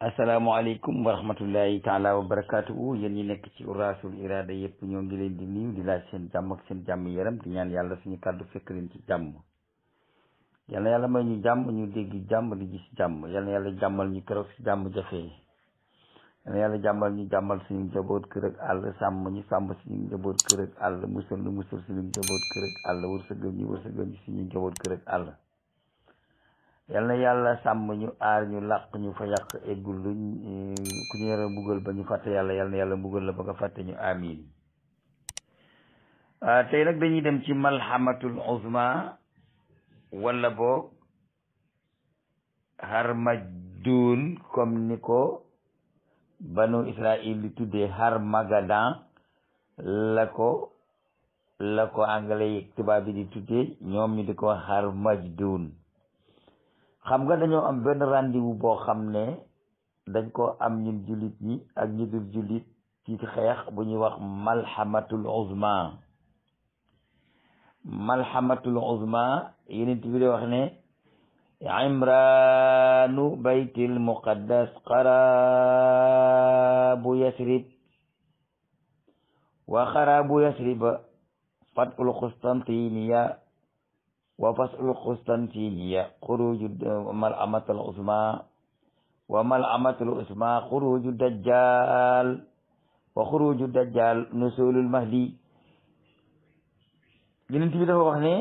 asalaamaaleykum wa rahmatullahi taala wa barakaatuhu yéen ñi nekk ci Uras-ul Irada yëpp ñoo ngi leen di nuyu di laaj seen jàmm ak seen jàmm yaram di ñaan yàlla suñu kàddu fekk leen ci jàmm. yal na yàlla may ñu jàmm ñu dégg jàmm di gis jàmm yal na yàlla jàmmal ñu keroog si jàmm jafee yal na yàlla jàmmal ñu jàmmal suñu njaboot kër ak àll sàmm ñu sàmm suñu njaboot kër ak àll musal ñu musal suñu njaboot kër ak àll wërsëgal ñu suñu njaboot kër ak àll. yal na yàlla sàmm ñu aar ñu làq ñu fa yàq eggul luñ ku ñu yore mbugal ba ñu fàtte yàlla yal na yàlla mbugal la ba nga fàtte ñu amin. tey nag dañuy dem ci malhamatul uzma wala boog harmajduun comme ni ko banu Israël li tuddee Harmagadan la ko anglais yi tubaab bi di tuddee ñoom ñu di ko Harmajduun. xam nga dañoo am benn rendez-vous boo xam ne dañ ko am ñun jullit ñi ak ñi dul jullit ci xeex bu ñuy wax malhamatul uzma yeneen bi di wax ne imranu baytil muqaddas xarabu yasrib wa xarabu yasriba fatul qustantiniya wa fasul qustantiniya xuruju malamatul uzma wa malamatul uzma xuruju dajjal wa xuruju dajjal nusulul mahdi. Yonent bi dafa wax ne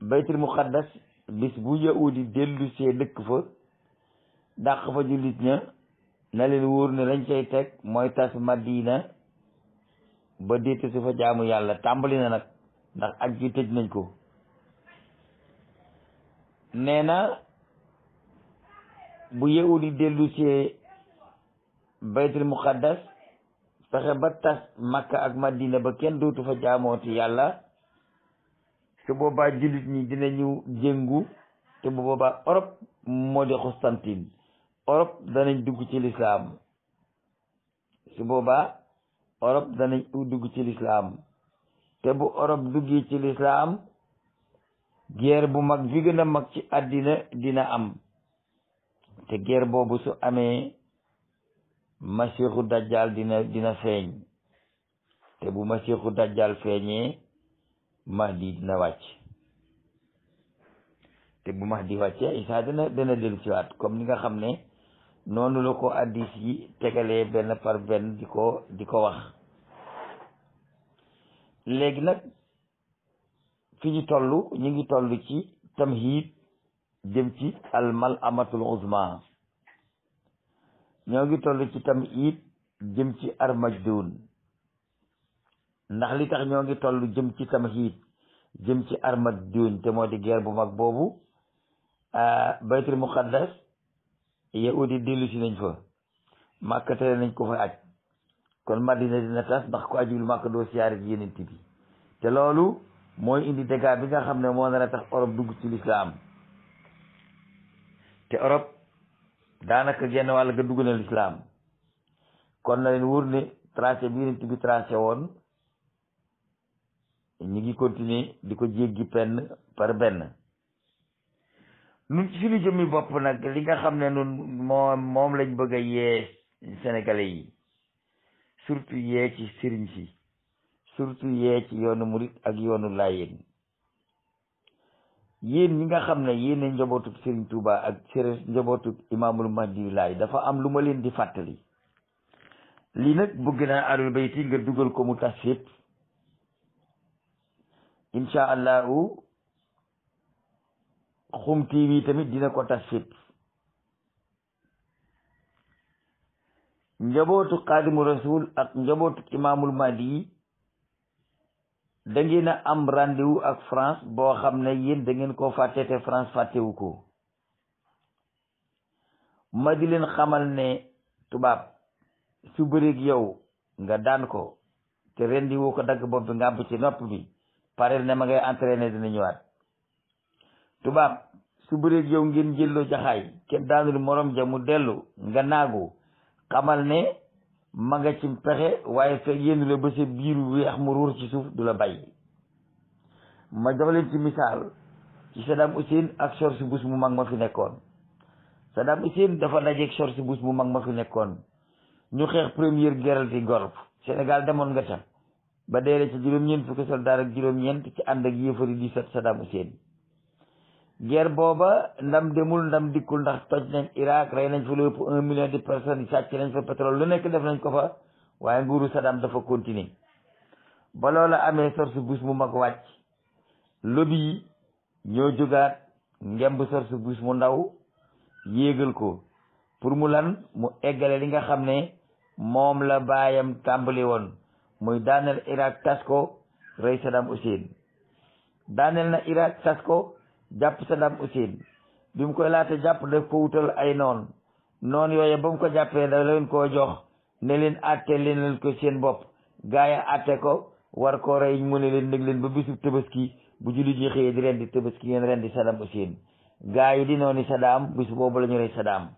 baytul muqaddas bis bu yahudi dellu see dëkk fa dàq fa jullit ña na leen wóor ne lañ cay teg mooy tas madina ba déete su fa jaamu yàlla tàmbali na nag ndax aj gi tëj nañ ko. nee na bu yahudi dellu see baytul muqaddas fexe ba tas makka ak madina ba kenn dootu fa jaamooti yàlla te boobaa jullit ñi dinañu jëngu te bu boobaa Europe moo di Constantine Europe danañ dugg ci lislaam su boobaa Europe danañ dugg ci lislaam te bu Europe duggee ci lislaam guerre bu mag bi gën a mag ci àddina dina am te guerre boobu su amee masiixu dajjal dina feeñ te bu masiixu dajjal feeñee mahdi dina wàcc te bu mahdi wàccee Isa dana dellu siwaat comme ni nga xam ne noonu la ko addis yi tegalee benn par benn di ko wax. léegi nag fi ñu ngi toll ci tamhid jëm ci almal amatul uzma ñoo ngi toll ci tamhid jëm ci armajduun ndax li tax ñoo ngi toll jëm ci tamhid jëm ci armajduun te moo di guerre bu mag boobu baytul muqaddas yahudi dellu si nañ fa Makka tere nañ ko fa aj kon Madina dina tas ndax ko ajul Makka doo siyaare ji Yonent bi te loolu mooy indi dégâts bi nga xam ne moo nar a tax Europe dugg ci lislaam te Europe daanaka genn wàll ga dugg na lislaam kon na leen wóor ne tracé bi Yonent bi tracé woon ñu ngi continuer di ko jéggi penn par benn. nun ci suñu jëmmi bopp nag li nga xam ne nun moom lañ bëgg a yee sénégalais yi surtout yee ci sëriñ si surtout yee ci yoonu murit ak yoonu laayeen yéen ñi nga xam ne yéen njabootu Sëriñ Tuuba ak njabootu imaamul mahdi laay dafa am lu ma leen di fàttali lii nag bëgg naa Ahlul Bayti nga dugal ko mu tas fépp incha allahu Xum TV tamit dina ko tas fépp njabootu Xaadimu Rasul ak njabootu imaamul mahdi yi da ngeen a am rendez-vous ak France boo xam ne yéen da ngeen koo fàtte te France fàttewu ko ma di leen xamal ne tubaab su bëreeg yow nga daan ko te rendi woo ko dagg bopp bi ngàbb ci nopp bi pareel ne ma ngay entraîné dina ñëwaat tubaab su bëreeg yow ngeen jëlloo jaxaay kenn daanul morom ja mu dellu nga naagu xamal ne ma nga ci pexe waaye fekk yéen la ba sa biiru weex mu ruur ci suuf du la bàyyi. ma jox leen ci misaal ci Saddam Hussein ak George Bush mu mag ma fi nekkoon Saddam Hussein dafa dajeeg George Bush bu mag ma fi nekkoon ñu xeex première guerre du Golfe Sénégal demoon nga ca ba deele ci juróom-ñeent fukki soldaar ak juróom-ñeent ci ànd ak yéefari di Saddam Hussein guerre booba ndam demul ndam dikkul ndax toj nañ Irak rey nañ fa lu ëpp 1 million de personnes sàcc nañ fa pétrole lu nekk def nañ ko fa waaye nguuru Saddam dafa continuer ba loola amee George Bush mu mag wàcc lobby yi ñoo jógaat ngemb George Bush mu ndaw yéegal ko pour mu lan mu eggale li nga xam ne moom la baayam tàmbali woon muy daaneel Irak tas ko rey Saddam Hussein daaneel na Irak tas ko jàpp Saddam Hussein bi mu koy laata jàpp daf ko wutal ay noon yooye ba mu ko jàppee da leen koo jox ne leen àtte leen ko seen bopp gaa yi àtte ko war koo rey mu ne leen nég leen ba bisu Tabaski bu jullit ñi xëyee di ren di Tabaski ngeen ren di Saddam Hussein gaa yi di noonu Saddam bis boobu la ñu rey Saddam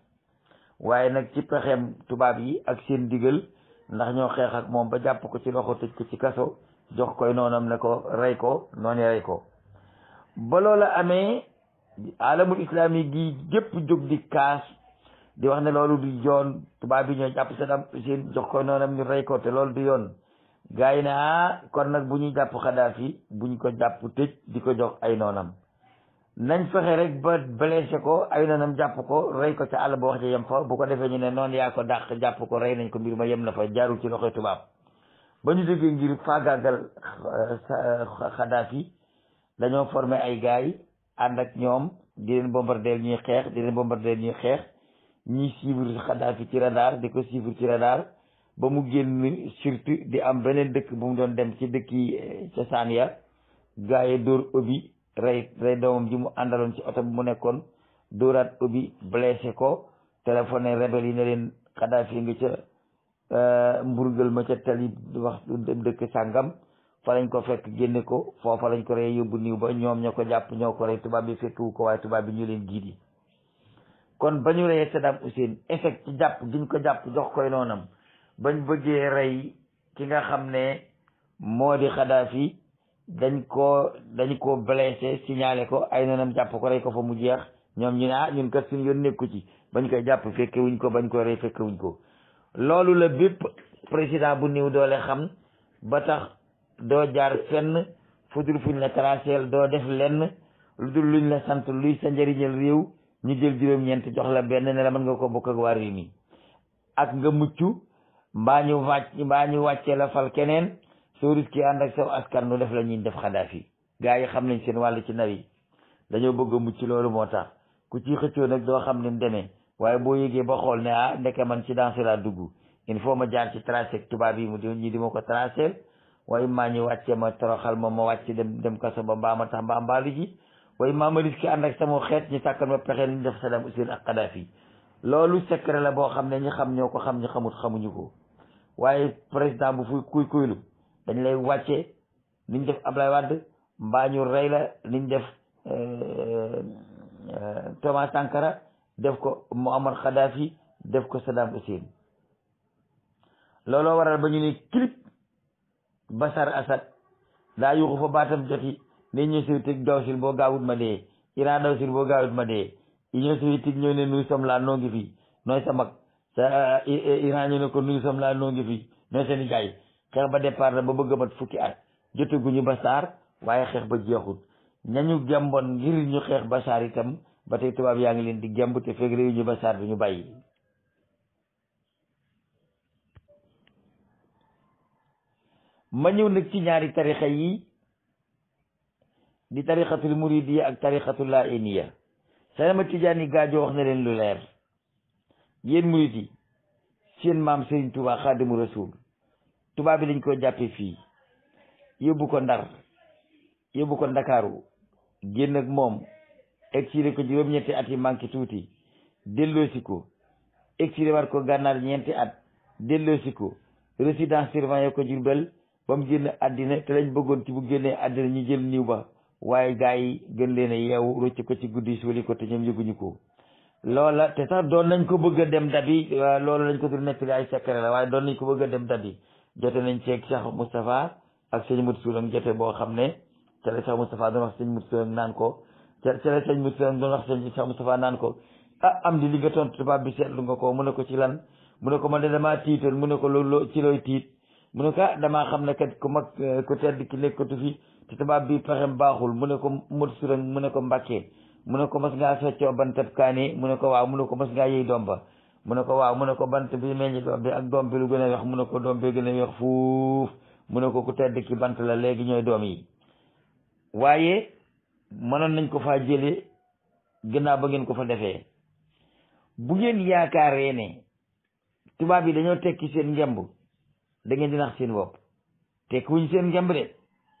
waaye nag ci pexeem tubaab yi ak seen digal ndax ñoo xeex ak moom ba jàpp ko ci loxo tëj ko ci kaso jox koy noonam ne ko rey ko noonu rey ko ba loola amee alamul islami gi gépp jóg di kaas di wax ne loolu du yoon tubaab yi ñoo jàpp Saddam Hussein jox koy noonam ñu rey ko te loolu du yoon gaa yi ne kon nag bu ñuy jàpp Kadhafi buñ ko jàpp tëj di ko jox ay noonam nañ fexe rek ba blessé ko ay noonam jàpp ko rey ko ca àll ba wax ja yem fa bu ko defee ñu ne noonu yaa ko dàq jàpp ko rey nañ ko mbir ma yem na fa jaarul ci loxoy tubaab ba ñu déggee ngir faagaagal Kadhafi dañoo formé ay gars yi ànd ak ñoom di leen bombardeel ñuy xeex ñuy suivre Kadhafi ci radar di ko suivre ci radar ba mu génn surtout di am beneen dëkk bu mu doon dem ci dëkk yi ca Sania gars yi dóor obi rey doomam ji mu àndaloon ci oto bi mu nekkoon dóoraat obi blessé ko téléphoné rebelle yi ne leen Kadhafi nga ca mburgal ma ca tali wax dëkk sàngam fa lañ ko fekk génne ko foofa lañ ko rey yóbbu niw ba ñoom ñoo ko jàpp ñoo ko rey tubaab bi fekkiwu ko waaye tubaab bi ñu leen giidi kon ba ñu reyee Saddam Hussein effet ci jàpp giñ ko jàpp jox koy noonam bañ bëggee rey ki nga xam ne moo di Kadhafi dañ ko blessé signalé ko ay noonam jàpp ko rey ko fa mu jeex ñoom ñu ne ñun kat suñu yoon nekku ci bañ koy jàpp fekke wuñ ko bañ koy rey fekke wuñ ko loolu la bépp président bu néew doole xam ba tax doo jaar fenn fudul fuñ la traceel doo def lenn lu dul luñ la sant luy sa njëriñal réew ñu jël juróom-ñeent jox la benn ne la mën nga ko bokk ak waa réew mi ak nga mucc mbaa ñu wàccee la fal keneen soo risqué ànd ak saw askan nu def la ñuy def Kadhafi gaa yi xam nañ seen wàll ci nawi dañoo bëgg a mucc loolu moo tax ku ci xëccoo nag doo xam ni mu demee waaye boo yégee ba xool ne ndeke man ci danse laa dugg il faut ma jaar ci tracé ak tubaab yi ñi di ma ko tracé waaye maa ñu wàcce ma toroxal ma wàcc dem kaso ba mbaa ma tax mbaa mbaalu ji waaye maa ma risqué ànd ak sama xeet ñu sàkkal ma pexe ni ñu def Saddam Hussein ak Kadhafi loolu secret la boo xam ne ñi xam ñoo ko xam ñi xamut xamuñu ko waaye président bu fu kuylu dañ lay wàcce niñ def Ablaye Wade mbaa ñu rey la niñ def Thomas Sankara def ko Muammar Kadhafi def ko Saddam Hussein looloo waral ba ñu ne clip Bachar Assad daa yuuxu fa baatam joti ne Union soviétique dawsil boo gaawut ma dee Iran dawsil boo gaawut ma dee Union soviétique ñëw ne nous sommes là noo ngi fi nooy sa mag sa Iran ñu ne ko nous sommes là noo ngi fi nooy seen i jaay xeex ba départ na ba bëgg a mat fukki at jotaguñu Bachar waaye xeex ba jeexut ñañu gemboon ngir ñu xeex Bachar itam ba tey tubaab yaa ngi leen di gemb te fekk réew ñu Bachar du ñu bàyyi. ma ñëw nag ci ñaari tarixa yi di tarixatul muridiya ak tarixatul lainiya Seydina Tijaani Gaajo wax na leen lu leer yéen murid yi seen maam Serigne Touba Xaadimu Rasuul tubaab bi dañ ko jàppe fii yóbbu ko Ndar yóbbu ko Ndakaaru génn ak moom exilé ko juróom-ñetti at yi manqué tuuti delloosi ko exilé war ko Gànnaar ñeenti at delloosi ko résidence surveillée ko Jurbel ba mu génn àddina te lañ bëggoon ci bu génnee àddina ñu jël niw ba waaye gaa yi gën leen a yeewu rocc ko ci guddi suuli ko te ñoom yëguñu ko loola te sax doon nañ ko bëgg a dem dabi loolu lañ ko dul nettali ay secret la waaye doon nañ ko bëgg a dem dabi jote nañ ceeg Cheikh Moustapha ak sëñ Mut Suulam jote boo xam ne ca la Cheikh Moustapha doon wax sëñ Mut Suulam naan ko ca la sëñ Mut Suulam doon wax sëñ Cheikh Moustapha naan ko ah am di li nga tontu tubaab bi seetlu nga ko mu ne ko ci lan mu ne ko man de damaa tiitoon mu ne ko loolu ci looy tiit mu ne ko ah damaa xam ne kat ku mag ku tedd ki nekkatu fi te tubaab bi pexem baaxul mu ne ko mot suran mu ne ko mbàkkee mu ne ko mas ngaa feccoo bantab kaani mu ne ko waaw mu ne ko mas ngaa yëy doom ba mu ne ko waaw mu ne ko bant bi meññi doom bi ak doom bi lu gën a weex mu ne ko doom bi gën a weex fuuf mu ne ko ku tedd ki bant la léegi ñooy doom yi waaye mënoon nañ ko faa jëlee gannaaw ba ngeen ko fa defee bu ngeen yaakaaree ne tubaab yi dañoo tekki seen ngemb da ngeen di nax seen bopp tekki wuñ seen ngemb de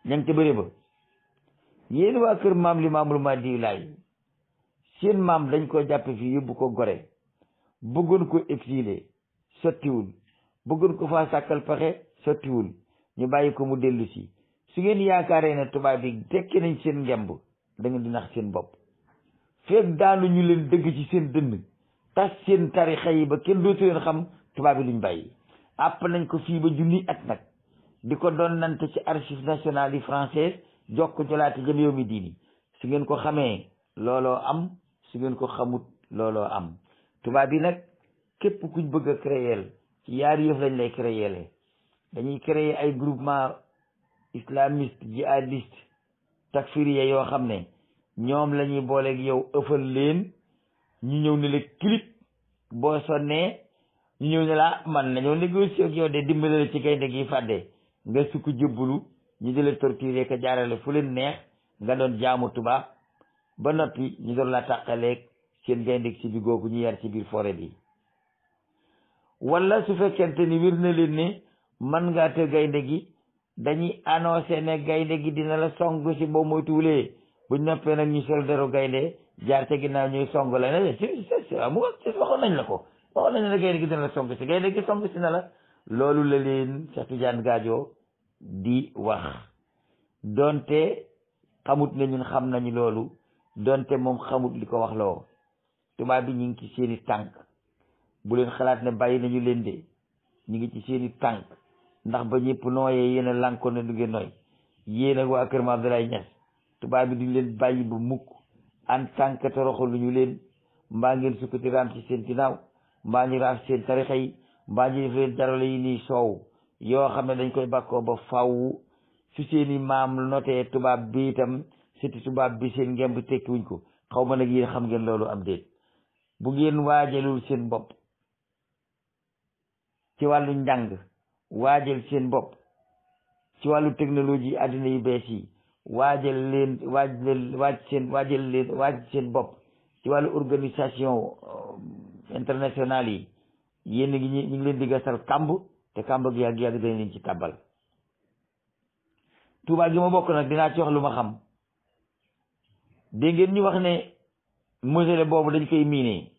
ña ngi ca bëre ba yéen waa kër maam li maamul ma diw laay seen maam dañ ko jàppe fii yóbbu ko gore bëggoon ko exilé sottiwul bëggoon ko faa sàkkal pexe sottiwul ñu bàyyi ko mu dellu si su ngeen yaakaaree ne tubaab yi tekki nañ seen ngemb da ngeen di nax seen bopp feeg daanu ñu leen dëgg ci seen dënn tas seen tarixa yi ba kenn dootu leen xam tubaab yi duñ bàyyi àpp nañ ko fii ba junni at nag di ko doon nante ci archives nationales yi française jox ko jolaate jëm yow mi diini su ngeen ko xamee looloo am su ngeen ko xamut looloo am tubaab yi nag képp kuñ bëgg a créer ci yaari yëf lañ lay créer dañuy créer ay groupement islamiste jihadiste takfiriya yoo xam ne ñoom la ñuy booleeg yow ëffal leen ñu ñëw ne la clip boo sonnee ñu ñëw ne la man nañoo négocier ak yow de dimbale la ci gaynde gi fàdde nga sukk jëbbulu ñu di la torturer ka jaarale fu leen neex nga doon jaamu tubaab ba noppi ñu doon la tàqaleeg seen gaynde ci bi googu ñu yar ci biir forêt bi wala su fekkente ni wér na leen ne man ngaa te gaynde gi dañuy annoncé ne gaynde gi dina la song si boo moytuwulee buñ noppee nag ñu sol deru gaynde jaar ca ginnaaw ñuy song la ne mu waxoon nañ la ko waxoon nañ la gaynde gi dina la song si gaynde gi song si na la loolu la leen Cheikh Tidiane Gadio di wax donte xamut ne ñun xam nañu loolu donte moom xamut li ko wax loo tubaab bi ñu ngi ci seeni tànk bu leen xalaat ne bàyyi nañu leen de ñu ngi ci seeni tànk ndax ba ñëpp nooyee yéen a lànkoon ne du ngeen nooy yéen ak waa kër Maam Abdoulaye Niass tubaab bi duñ leen bàyyi ba mukk en tant que toroxalu ñu leen mbaa ngeen sukkati raam ci seen ginnaaw mbaa ñu raaf seen tarixa yi mbaa ñu def leen jarale yi nii soow yoo xam ne dañ koy bàkkoo ba faw su seeni maam notee tubaab bi itam surtout tubaab bi seen ngemb tekkiwuñ ko xaw ma nag yéen xam ngeen loolu am déet bu ngeen waajalul seen bopp ci wàllu njàng waajal seen bopp ci wàllu technologie àddina yu bees yi waajal seen bopp ci wàllu organisation internationale yi yéen ngi ñu ngi leen di gasal kàmb te kàmb gi yàgg dañ leen ci tàbbal Tuubaa gi ma bokk nag dinaa ci wax lu ma xam dégg ngeen ñu wax ne mosele boobu dañ koy miine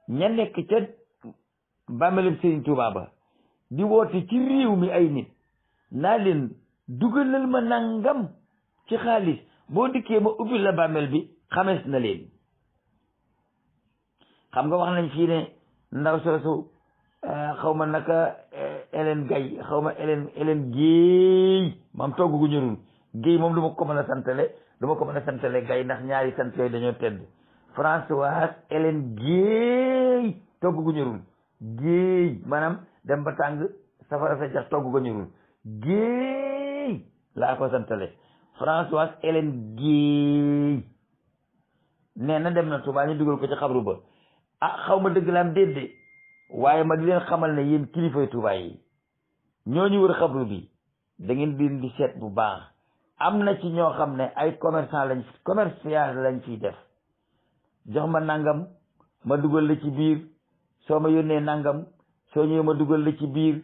ña nekk ca bàmmeelum Sëriñ Tuubaa ba di woote ci réew mi ay nit naa leen dugalal ma nangam ci xaalis boo dikkee ma ubbi la bàmmeel bi xamees na leen xam nga wax nañ fii ne ndaw soosu xaw ma naka Hélène Gaye xaw ma Hélène Guèye maam togg gu ñorul Guèye moom du ma ko mën a santale Gaye ndax ñaari sant yooyu dañoo tedd Françoise Hélène Guèye togg gu ñorul Guèye maanaam dem ba tàng safara sa jax togg gu ñorul Guèye laa ko santale Françoise Hélène Guèye nee na dem na Tuubaa ñu dugal ko ci xabru ba xaw ma dëgg la am déedéet waaye ma di leen xamal ne yéen kilifay Tuubaa yi ñooñu wër xabru bi da ngeen di seet bu baax am na ci ñoo xam ne ay commercial lañ fiy def jox ma nangam ma dugal la ci biir soo ma yónnee nangam soo ñëwee ma dugal la ci biir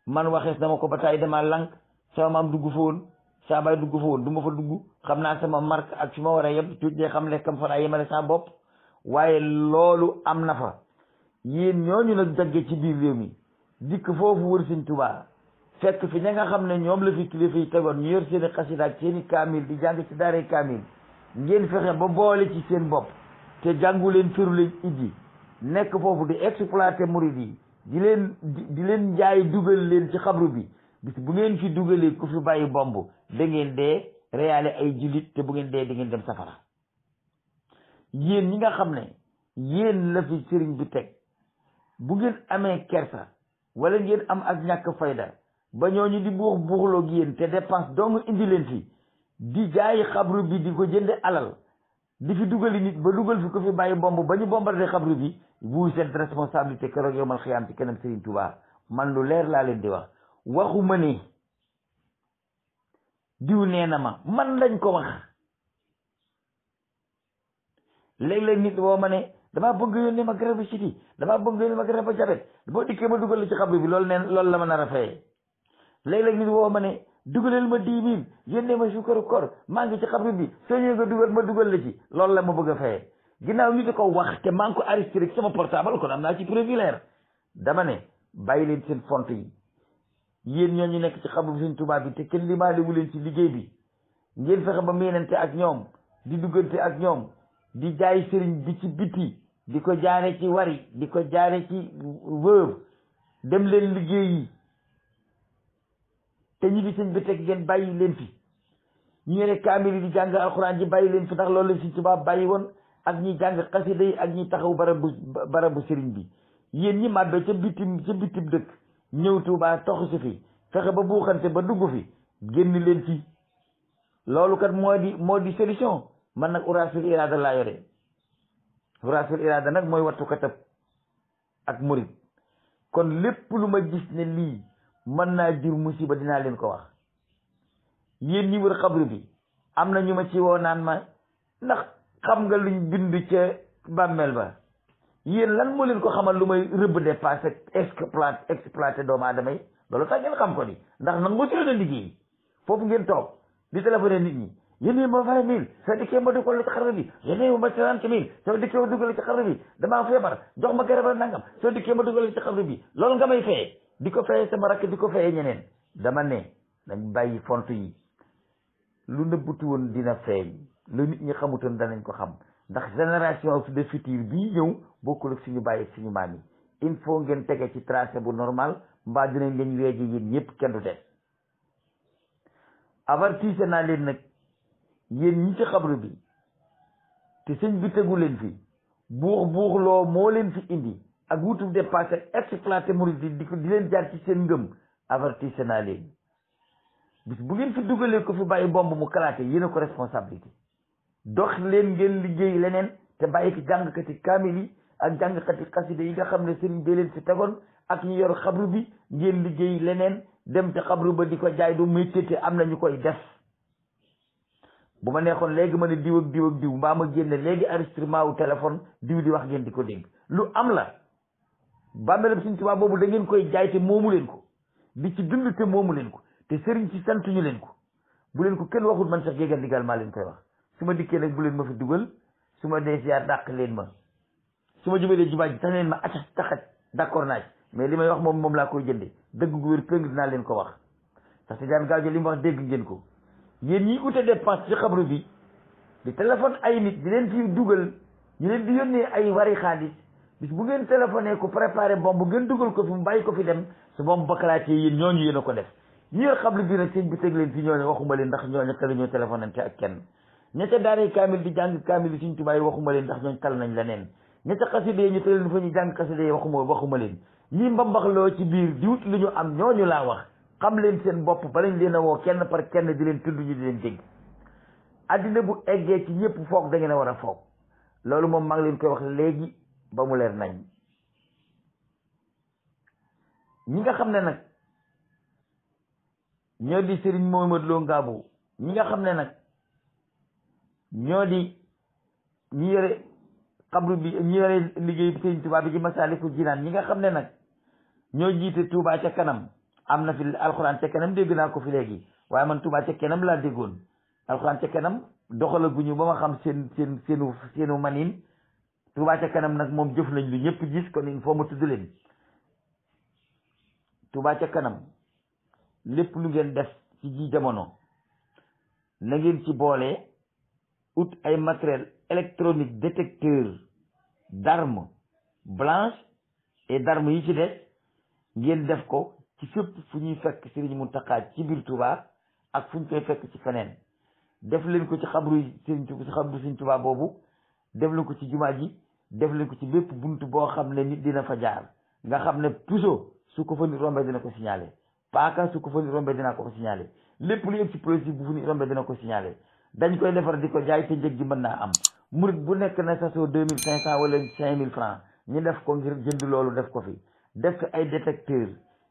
man waxees dama ko ba tay dama lànk sama maam dugg fa woon saa baay dugg fa woon du ma fa dugg xam naa sama marque ak fi ma war a yem tuuti xam lekkam fa naa yemale sama bopp waaye loolu am na fa yéen ñooñu nag jagge ci biir réew mi dikk foofu wër Sëñ Tuubaa fekk fi ña nga xam ne ñoom la fi kilifa yi tegoon ñu yor seeni xasida ak seeni kaamil di jàng ci daaray kaamil ngeen fexe ba boole ci seen bopp te jàngu leen firu leen ijji nekk foofu di exploiter murid yi di leen jaay dugal leen ci xabru bi bis bu ngeen fi dugalee ku fi bàyyi bomb da ngeen dee reyaale ay jullit te bu ngeen dee di ngeen dem safara yéen ñi nga xam ne yéen la fi sëriñ bi teg bu ngeen amee kersa wala ngeen am ak ñàkk fayda ba ñooñu di buux buuxloog yéen te dépense dong indi leen fi di jaay xabru bi di ko jënde alal di fi dugali nit ba dugal fi ko fi bàyyi bomb ba ñu bombardé xabru bi vous êtes responsabilité keroog yowmal xiyaam ci kanam Serigne Touba man lu leer laa leen di wax waxuma ne diw nee na ma man lañ ko wax léeg-léeg nit woo ma ne damaa bëgg yónnee ma garabu siti damaa bëgg yónnee ma garabu jabet boo dikkee ma dugal la ci xabru bi loolu la ma nar a fayee léeg-léeg nit woo ma ne dugaleel ma 10 000 yónnee ma suukaru koor maa ngi ci xabru bi soo ñëwee nga dugal ma dugal la ci loolu la ma bëgg a fayee ginnaaw nit a ko wax te maa ngi ko enregistré sama portable kon am naa ci preuve leer dama ne bàyyi leen seen font yi yéen ñoo ñu nekk ci xabru bi Sëriñ Tuubaa bi te kenn limaalewu leen ci liggéey bi ngeen fexe ba miinante ak ñoom di duggante ak ñoom di jaay sëriñ bi ci biti di ko jaare ci wari di ko jaare ci wëëb dem leen liggéey yi te ñi di sëñ bi teg ngeen bàyyi leen fi ñu ne kaamil yi di jàng alxuraan ji bàyyi leen fi ndax loolu la Sëriñ Tuubaa bàyyi woon ak ñi jàng xasida yi ak ñi taxaw barabu sëriñ bi yéen ñi màbbe ca bitim dëkk ñëw Tuubaa toxu si fi fexe ba buuxante ba dugg fi génn leen fi loolu kat moo di solution man nag uraasul iraada laa yore uraasul iraada nag mooy wattu katab ak murid kon lépp lu ma gis ne lii mën naa jur musiba dinaa leen ko wax yéen ñi wër xabru bi am na ñu ma ci woo naan ma ndax xam nga luñ bind ca bàmmeel ba yéen lan moo leen ko xamal lu may rëbb dépassé exploité doomu aadama yi loolu tax ngeen xam ko ni ndax nag moo ci leen a liggéey foofu ngeen toog di téléphoné nit ñi yéen ma 20 000 soo dikkee ma dugal ci xarala bi yéen ma 30 000 soo dikkee ma dugal ci xarala bi damaa feebar jox ma garab nangam soo dikkee ma dugal ci xarala bi loolu nga may fayee di ko fayee sama rakk di ko fayee ñeneen dama ne nañ bàyyi font yi lu nëbbutu woon dina feeñ lu nit ñi xamutoon danañ ko xam ndax génération de futur bii ñëw bokkul ak suñu bàyyi suñu maam yi il faut ngeen tege ci tracé bu normal mbaa dinañ leen weeje yéen ñëpp kenn du des avertise naa leen nag yéen ñi ci xabru bi te sëñ bi tegu leen fi buuxloo moo leen fi indi ak wutu dépassé exploité murid di leen jaar ci seen ngëm avertise naa leen bis bu ngeen fi dugalee ko fi bàyyi bomb mu kalaate yéen a ko responsabilité dox leen ngeen liggéey leneen te bàyyi ki jàngkati kaamil yi ak jàngkati xasida yi nga xam ne sëriñ bee leen fi tegoon ak ñu yor xabru bi ngeen liggéey leneen dem te xabru ba di ko jaay du métier te am na ñu koy def bu ma neexoon léegi ma ne diw ak diw ak diw mbaa ma génne léegi enregistrement wu téléphone diw di wax ngeen di ko dégg lu am la bàmmeelam Sëriñ Tuubaa boobu da ngeen koy jaay te moomu leen ko di ci dund te moomu leen ko te sëriñ si sant ñu leen ko bu leen ko kenn waxul man sax géegal ndigal maa leen koy wax su ma dikkee nag bu leen ma fi dugal su ma dee siyaar dàq leen ma su ma jubalee jumaa ji tax leen ma acca taxat d'accord naa ci mais li may wax moom laa koy jënde dëgg gu wér péng dinaa leen ko wax sax si daan gaajo li mu wax dégg ngeen ko yéen ñi ute dépense ci xabru bi di téléphone ay nit di leen fi dugal ñu leen di yónnee ay wari xaalis bis bu ngeen téléphoné ko préparé bomb ngeen dugal ko fi mu bàyyi ko fi dem su bomb bakkalaatee yéen ñooñu yéen a ko def ñi yor xabru bi nag sëñ bi teg leen fi ñooñu waxuma leen ndax ñooñu tal ñoo téléphonante ak kenn ña ca daaree kaamil di jàng kaamil yi Sëriñ Tuubaa yi waxuma leen ndax ñooñu tal nañ leneen ña ca xaside yi ñu tëral leen fa ñu jàng xaside yi waxuma leen ñi mbambaxloo ci biir di wut lu ñu am ñooñu laa wax xam leen seen bopp ba lañ leen a woo kenn par kenn di leen tudd ñu di leen dégg addina bu eggee ci ñëpp foog da ngeen a war a foog loolu moom maa ngi leen koy wax léegi ba mu leer nañ ñi nga xam ne nag ñoo di Serigne Mohamed Lo Ngabou ñi nga xam ne nag ñoo di ñi yore xabru bi ñi yore liggéey bi Serigne Touba bi ci Masaalikul Jinaan ñi nga xam ne nag ñoo jiite Touba ca kanam am na fi alxuraan ca kanam dégg naa ko fi léegi waaye man Touba ca kanam laa déggoon alxuraan ca kanam doxalaguñu ba ma xam seenu manin Touba ca kanam nag moom jëf nañ lu ñëpp gis kon il faut ma tudd leen Touba ca kanam lépp lu ngeen def ci ji jamono na ngeen ci boole ut ay matériel électronique détecteur d'armes blanches et d'armes yi ci des ngeen def ko ci fépp fu ñuy fekk Sëriñ Muntaxa ci biir Touba ak fu ñu koy fekk ci feneen def leen ko ci xabru Sëriñ Touba boobu def leen ko ci jumaa ji def leen ko ci bépp bunt boo xam ne nit dina fa jaar nga xam ne puso su ko fa nit rombee dina ko signalé paaka su ko fa nit rombee dina ko signalé lépp lu explosif bu fa nit rombee dina ko signalé dañ koy defar di ko jaay te njëg gi mën naa am murit bu nekk na sasoo 2500 wala 5000 francs ñu def ko ngir jënd loolu def ko fi def ay détecteur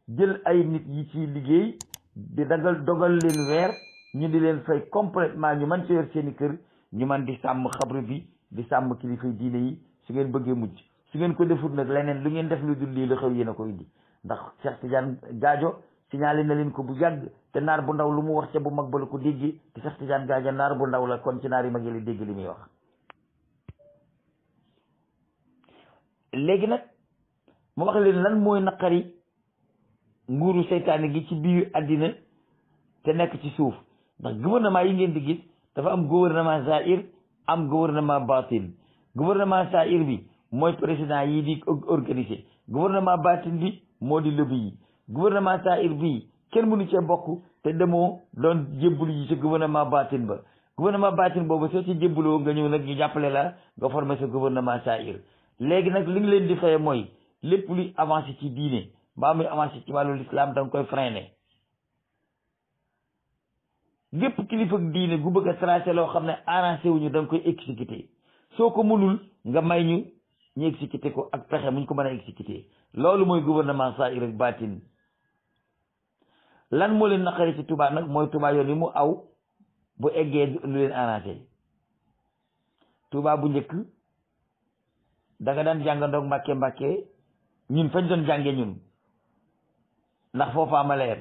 jël ay nit yi ciy liggéey di dogal leen weer ñu di leen fay complètement ñu mën ci yor seeni kër ñu mën di sàmm xabru bi di sàmm kilifay diine yi su ngeen bëggee mujj su ngeen ko defut nag leneen lu ngeen def lu dul lii lu xew yéen a ko indi ndax Cheikh Tidiane Gadio signalé na leen ko bu yàgg te naar bu ndaw lu mu wax ca bu mag ba la ko dégg te Cheikh Tidiane Gadio naar bu ndaw la kon ci naar yi mag yi la dégg li muy wax. léegi nag mu wax leen lan mooy naqari nguuru seytaane gi ci biir àddina te nekk ci suuf ndax gouvernement yi ngeen di gis dafa am gouvernement zahir am gouvernement batin gouvernement zahir bi mooy président yi di organiser gouvernement batin bi moo di lobby yi gouvernement zahir bi kenn mënu cee bokk te demoo doon jébbalu yi ci gouvernement batin ba gouvernement batin boobu soo ci jébbaloo nga ñëw nag ñu jàppale la nga former sa gouvernement zahir léegi nag li nga leen di faye mooy lépp luy avancé ci diine mbaa muy avancé ci wàllu l'islam da nga koy freiné gépp kilifa diine gu bëgg a tracé loo xam ne arrangé wuñu da nga koy exécuté soo ko mënul nga may ñu exécuté ko ak pexe muñ ko mën a exécuté loolu mooy gouvernement zahir ak baatin lan moo leen naqari ci Touba nag mooy Touba yoon yi mu aw bu eggee lu leen arrangé Touba bu njëkk da nga daan jàngandoog mbàkke ñun fañ doon jànge ñun ndax foofa ma leer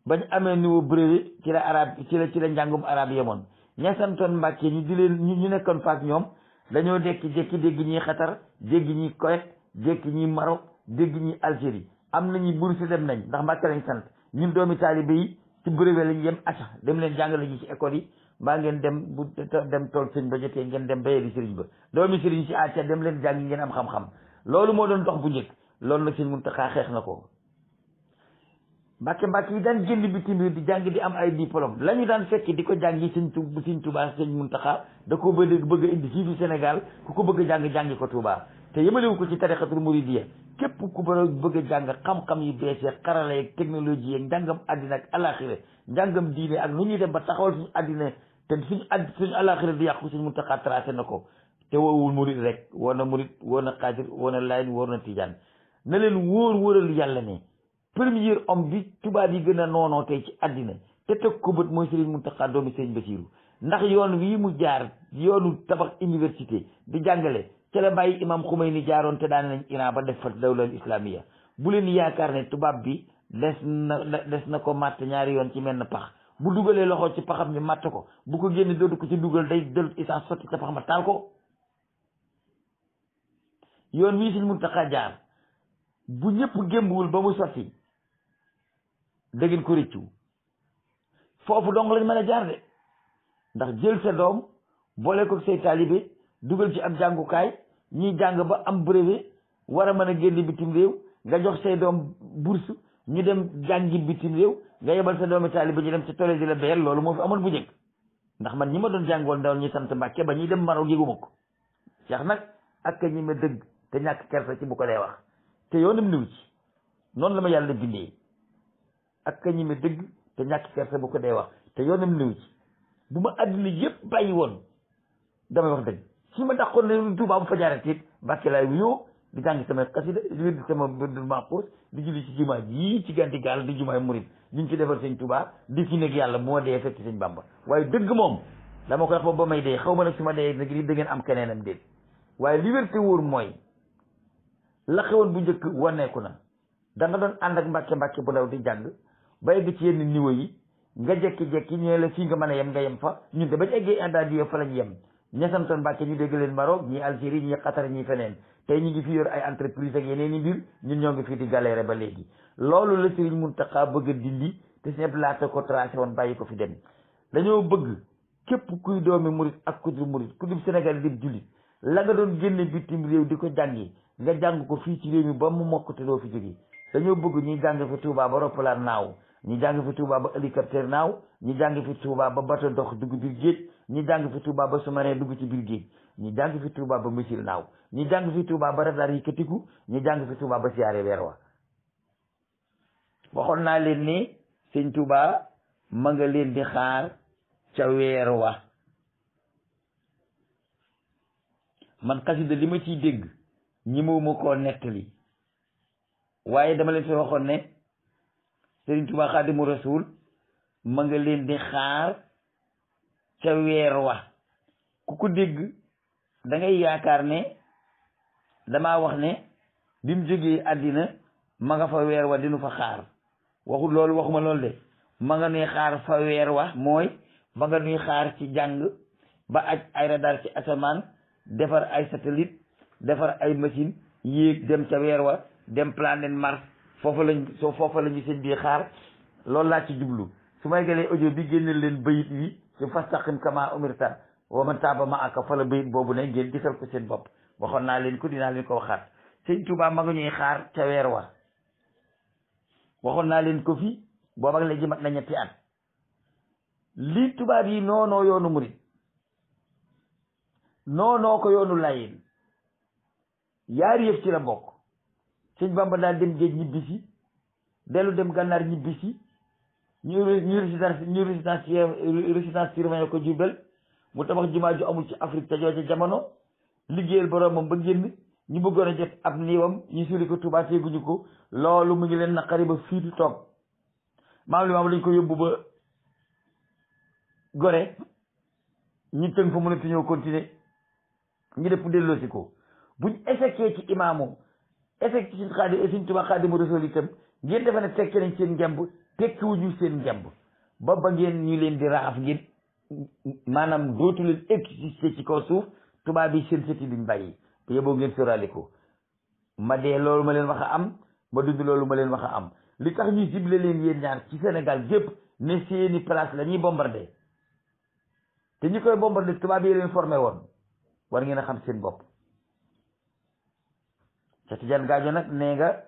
bañ amee niveau brevet ci la arab ci la njàngum arab yemoon ña santoon mbàkke ñu di leen ñu nekkoon faak ñoom dañoo jékki dégg ñuy Qatar dégg ñuy Koweït dégg ñuy Maroc dégg ñuy Algérie am nañu bourse dem nañ ndax mbàkke lañ sant ñun doomi taalibe yi ci brevet lañ yem acca dem leen jàngale ji ci école yi mbaa ngeen dem bu dem tool sëñ ba jotee ngeen dem bayee di sëriñ ba doomi sëriñ si acca dem leen jàngi ngeen am xam-xam loolu moo doon dox bu njëkk loolu nag sëñ Muntaxa xeex na ko mbàkke yi daan génn bitim réew di jàng di am ay diplôme la ñu daan fekk di ko jàngi sëñ Tuubaa sëñ Muntaxa da ko bëgg a indi fii fi Sénégal ku ko bëgg a jàngi ko Tuubaa te yemalewu ko ci tarixatul muridiyya képp ku bëgg a jàng xam-xam yi bees yi xarala yeeg technologie yeeg njàngam àddina ak alaxira njàngam diine ak nu ñuy dem ba taxawal suñu àddina te suñu alaxira di yàqu sëñ Muntaxa tracé na ko te woowul murid rek woo na murid woo na xaadir woo na layen woo na tijaan na leen wóoral yàlla ne premier homme bi tubaab yi gën a noonoo tey ci àddina te teg ko bët mooy Serigne Mountakha doomi Serigne Bassirou ndax yoon wii mu jaar yoonu tabax université di jàngale ca la bàyyi imam Khomeini jaaroon te daane nañ Iran ba def fa dawlal islamiya bu leen yaakaar ne tubaab bi des na ko màtt ñaari yoon ci menn pax bu dugalee loxo ci paxam ñu màtt ko bu ko génne dootu ko ci dugal day del essence sotti ca pax ma taal ko yoon wii Serigne Mountakha jaar bu ñëpp gémbuwul ba mu sotti da ngeen ko rëccu foofu dong lañ mën a jaar de ndax jël sa doom boole ko say taalibe dugal ci ab jàngukaay ñiy jàng ba am brevet war a mën a génn bitim réew nga jox say doom bourse ñu dem jàngi bitim réew nga yebal sa doomi taalibe ñu dem ci tole di la béyal loolu moo fi amoon bu njëkk ndax man ñi ma doon jàngoon ndaw ñi sant Mbàkke ba ñuy dem Maroc yëguma ko Cheikh nag ak ñi ma dëgg te ñàkk kersa ci bu ko dee wax te yoonam niw ci noonu la ma yàlla bindee ak ñi ma dëgg te ñàkk kersa bu ko dee wax te yoonam niw ci bu ma àddina yëpp bàyyi woon damay wax dëgg si ma dàqoon ne Tuubaa bu fa jaaree tiit Mbàkke laay wuyoo di jàng sama xasida di wér di sama maaxuus di julli ci jumaa yii ci ganti gaal di jumaay murit ñu ci defal sëñ Tuubaa di fi nekk yàlla moo dee fekk sëñ Bàmba waaye dëgg moom dama koy wax ba may dee xaw ma nag su ma dee nag li da ngeen am keneenam déet waaye liberté wóor mooy la xewoon bu njëkk waneeku na da nga doon ànd ak mbàkke bu ndaw di jàng ba egg ci yenn niveau yi nga jekki-jekki ñee la fii nga mën a yem nga yem fa ñun de bañ eggee indadio fa lañ yem ña santoon Mbàkke ñu dégg leen Maroc ñii Algérie ñii Qatar ñii feneen tey ñu ngi fi yor ay entreprise ak yeneen i mbir ñun ñoo ngi fii di galéré ba léegi loolu la Serigne Mountakha bëgg a dindi te ñëpp laata ko tracé woon bàyyi ko fi dem dañoo bëgg képp kuy doomi murit ak ku dul murit ku dul Sénégal di jullit la nga doon génne bitim réew di ko jàngi nga jàng ko fii ci réew mi ba mu mokk te doo fi jóge dañoo bëgg ñuy jàng fi Touba ba roppalaan naaw ñu jàng fi Touba ba hélicoptère naaw ñu jàng fi Touba ba bato dox dugg biir géej ñu jàng fi Touba ba sous-marin dugg ci biir géej ñi jàng fi Touba ba missile naaw ñi jàng fi Touba ba radar yi këtiku ñi jàng fi Touba ba siyaare weer wa waxoon naa leen ni sëñ Touba ma nga leen di xaar ca weer wa man xasida li ma ciy dégg ñi ma koo nettali waaye dama leen fi waxoon ne sëriñ Touba Xaadimu Rasuul ma nga leen di xaar ca weer wa ku ko dégg da ngay yaakaar ne damaa wax ne bi mu jógee àddina ma nga fa weer wa dinu fa xaar waxul loolu waxuma loolu de ma nga nuy xaar fa weer wa mooy ma nga nuy xaar ci jàng ba aj ay radar ci asamaan defar ay satellite defar ay machine yéeg dem ca weer wa dem planète Mars foofa lañu seen bii xaar loolu laa ci jublu su may gëlee audio bi génneel leen bayit wi ci fastaqim kama umirta wa man taaba ma'aka fa la bayit boobu ne ngeen gisal ko seen bopp waxoon naa leen ko dinaa leen ko waxaat sëñ Tuubaa ma nga ñuy xaar ca weer wa waxoon naa leen ko fi booba ak léegi mat na ñetti at li tubaab yi noonoo yoonu murit noonoo ko yoonu Laayeen yaari yëf ci la bokk sëñ Bamba daal dem géej ñibbisi dellu dem gànnaar ñibbisi ñu résidence surveillée ko Jurbel mu tabax jumaa ju amul ci Afrique te jooja jamono liggéeyal boroomam ba génn ñu bëggoon a jot ab niiwam ñu suuli ko Tuubaa teeguñu ko loolu mu ngi leen naqari ba fii du toog maam li maam lañ ko yóbbu ba Gore ñu tënk fa mënatu ñëw continuer ñu def delloosi ko buñ échecee ci imaamu échec ci Sëñ Tuubaa Xaadimu Rasuul itam ngeen defe ne tekki nañ seen ngemb tekkiwuñu seen ngemb ba ngeen ñu leen di raaf ngeen maanaam dootu leen exister ci kaw suuf tubaab bi seen sëti duñ bàyyi te yóbboo ngeen sóoraale ko ma dee loolu ma leen wax a am ma dund loolu ma leen wax a am li tax ñu ciblé leen yéen ñaar ci Sénégal gépp ne seeni place la ñuy bombardé te ñi koy bombardé tubaab yi leen formé woon war ngeen a xam seen bopp Cheikh Tidiane Gadio nag nee nga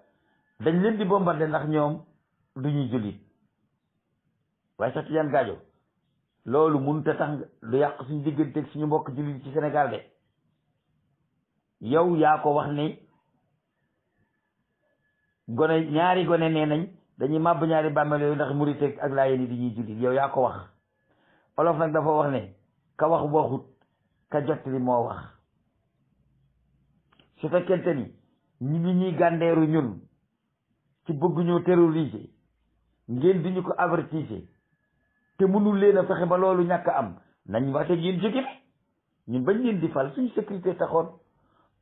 dañ leen di bombardé ndax ñoom du ñuy jullit waaye Cheikh Tidiane Gadio loolu mënut a tax lu yàq suñu digganteeg suñu mbokk jullit ci Sénégal de yow yaa ko wax ni gone ñaari gone nee nañ dañuy màbb ñaari bàmmeel yooyu ndax murit ak Laayeen yi di ñuy jullit yow yaa ko wax olof nag dafa wax ne ka wax waxut ka jottali moo wax su fekkente ni ñi ngi ñuy gàndeeru ñun ci bëgg ñoo terroriser ngeen di ñu ko avertiser te mënul leen a fexe ba loolu ñàkk am nañ waxte ngeen jóge fi ñun bañ leen di fal suñu sécurité taxoon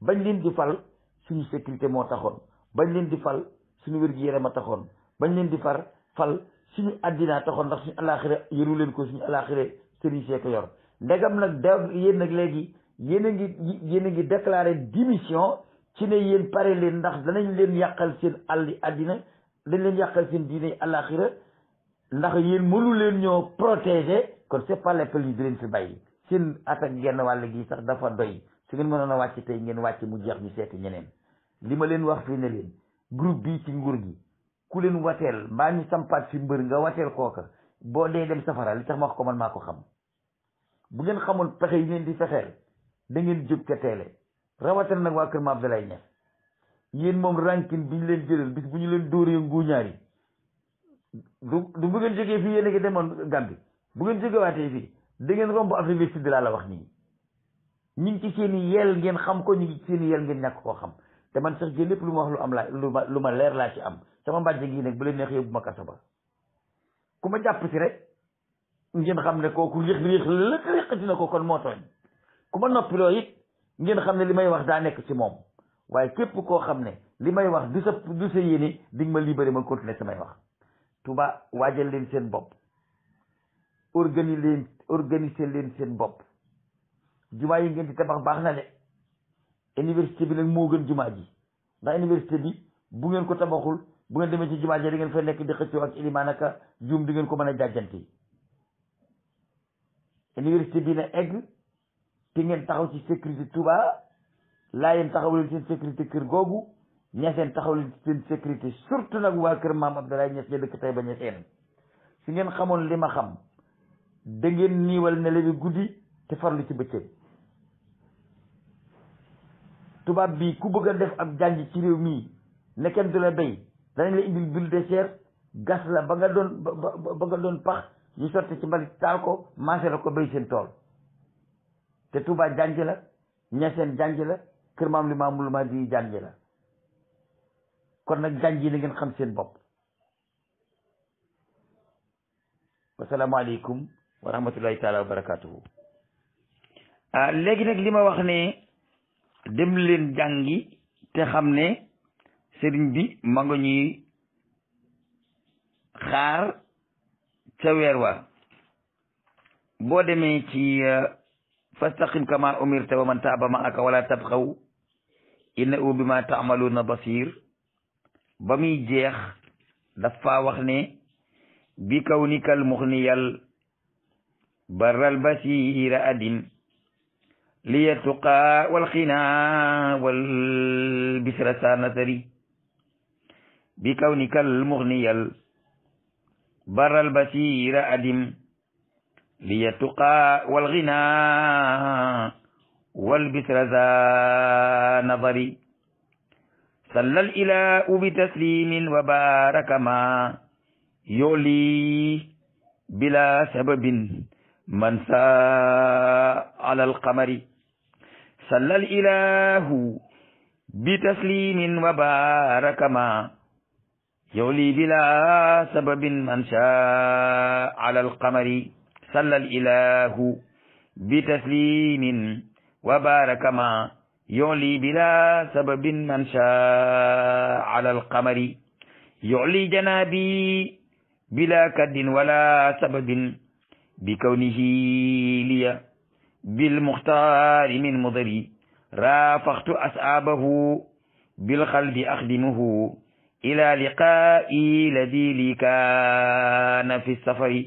bañ leen di fal suñu sécurité moo taxoon bañ leen di fal suñu wér-gu-yaram a taxoon bañ leen di fal suñu addinaa taxoon ndax suñu alaxira yëru leen ko suñu alaxira sëriñ see ko yor ndegam nag yéen nag léegi yéen a ngi déclaré démission ci ne yéen pare leen ndax danañ leen yàqal seen àlli addina dañ leen yàqal seen diine alaxira ndax yéen mënu leen ñoo protéger kon c'est pas la peine ñu di leen fi bàyyi seen attaque genn wàll gi sax dafa doy su ngeen mënoon a wàcc tey ngeen wàcc mu jeex ñu seeti ñeneen li ma leen wax fii ne leen groupe bii ci nguur gi ku leen wateel mbaa ñu sampaat fi mbër nga wateel kooka boo dee dem safara li tax ma wax ko man maa ko xam bu ngeen xamoon pexe yi ngeen di fexeel da ngeen jóg ca teele rawatina nag waa kër ma Abdoulaye Niass yéen moom rankin bi ñu leen jëlal bis bu ñu leen dóoree nguuñaar yi du bu ngeen jógee fii yéen a ngi demoon Gambie bu ngeen jógee waatee fii da ngeen romb Afrique du Sud laa la wax nii ñu ngi ci seen i yel ngeen xam ko ñu ngi ci seen i yel ngeen ñàkk koo xam te man sax jël lépp lu ma wax lu am laa lu ma leer laa ci am sama mbàjj gi nag bu leen neex yóbbu ma kaso ba ku ma jàpp si rek ngeen xam ne kooku réqati na ko kon moo tooñ ku ma noppiloo it ngeen xam ne li may wax daa nekk ci moom waaye képp koo xam ne li may wax du sa yéene di nga ma libéré ma continuer samay wax Touba waajal leen seen bopp organiser leen seen bopp jumaa yi ngeen di tabax baax na de université bi nag moo gën jumaa ji ndax université bi bu ngeen ko tabaxul bu ngeen demee ci jumaa ji da ngeen fay nekk di xëccoo ak ilimaan aka juum di ngeen ko mën a jàjjante université bi na egg te ngeen taxaw ci sécurité Touba Laayeen taxaw leen seen sécurité kër googu Ñaseen taxaw leen seen sécurité surtout nag waa kër maam Abdoulaye Niass ya dëkk tey ba Ñaseen su ngeen xamoon li ma xam da ngeen niiwal ne la bi guddi te farlu ci bëccëg tubaab bi ku bëgg a def ab jànj ci réew mii ne kenn du la béy danañ la indil bulldozer gas la ba nga doon pax ñu sotti ci mbalit taal ko maase la ko béy seen tool te Touba jànj la Ñaseen jànj la Kër Maam Limaamu Laay jànj la kon nag jànj yi na ngeen xam seen bopp. wasalaamaaleykum wa rahmatullahi taala wa barakatuhu. Léegi nag li ma wax ne dem leen jàngi te xam ne sëriñ bi ma nga ñuy xaar ca weer wa. boo demee ci fastaqim kama umirta wa man taaba ma'aka wala tabxaw innahu bima ta'maluna basir ba muy jeex dafa wax ne bi kawnikal muxniyal barral basira adim liya tuqa wal xina wal bisra sa nasari bi kawnikal muxniyal barral basira adim liya tuqa wal xina wal bisra sa nasari sallal ilahu bi taslimin wa baraka ma yoli bila sababin man sa ala alqamari sallal ilahu bi taslimin wa baraka ma yoli bila sababin man sa ala alqamari sallal ilahu bi taslimin wa baraka ma yoli bila sababin man sa ala alqamari yoli janabi bila kaddin wala sababin bi kawnihi liya bil muxtaari min mudari raafaxtu asaabahu bil xalbi axdimuhu ila liqaa'i ladi li kaana fi safari